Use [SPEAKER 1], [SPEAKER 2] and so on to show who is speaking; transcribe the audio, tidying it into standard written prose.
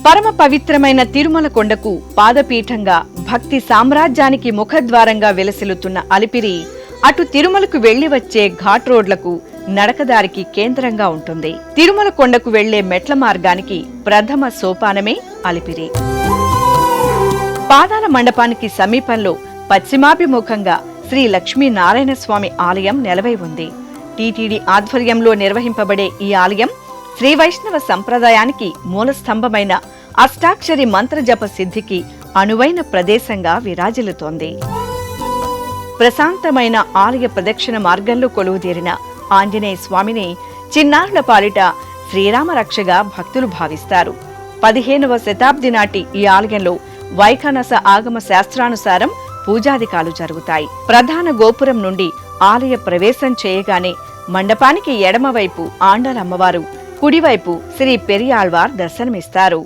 [SPEAKER 1] పరమ పవిత్రమైన తిరుమల కొండకు పాదపీఠంగా భక్తి సామ్రాజ్యానికి ముఖద్వారంగా వెలసిల్లుతున్న అలిపిరి అటు తిరుమలకు వెళ్లి వచ్చే ఘాట్ రోడ్లకు నడకదారికి కేంద్రంగా ఉంటుంది. తిరుమల కొండకు వెళ్లే మెట్ల మార్గానికి ప్రథమ సోపానమే అలిపిరి. పాదాల మండపానికి సమీపంలో పశ్చిమాభిముఖంగా శ్రీ లక్ష్మీనారాయణ స్వామి ఆలయం నెలవై ఉంది. టీటీడీ ఆధ్వర్యంలో నిర్వహింపబడే ఈ ఆలయం శ్రీ వైష్ణవ సంప్రదాయానికి మూలస్తంభమైన అష్టాక్షరి మంత్రజప సిద్ధికి అనువైన ప్రదేశంగా విరాజిల్లుతోంది. ప్రశాంతమైన ఆలయ ప్రదక్షిణ మార్గంలో కొలువుదీరిన ఆంజనేయ స్వామిని చిన్నారుల పాలిట శ్రీరామ రక్షగా భక్తులు భావిస్తారు. 15వ శతాబ్ది నాటి ఈ ఆలయంలో వైఖానస ఆగమ శాస్త్రానుసారం పూజాధికాలు జరుగుతాయి. ప్రధాన గోపురం నుండి ఆలయ ప్రవేశం చేయగానే మండపానికి ఎడమవైపు ఆండాళ్ అమ్మవారు, కుడివైపు శ్రీ పెరియాళ్వార్ దర్శనమిస్తారు.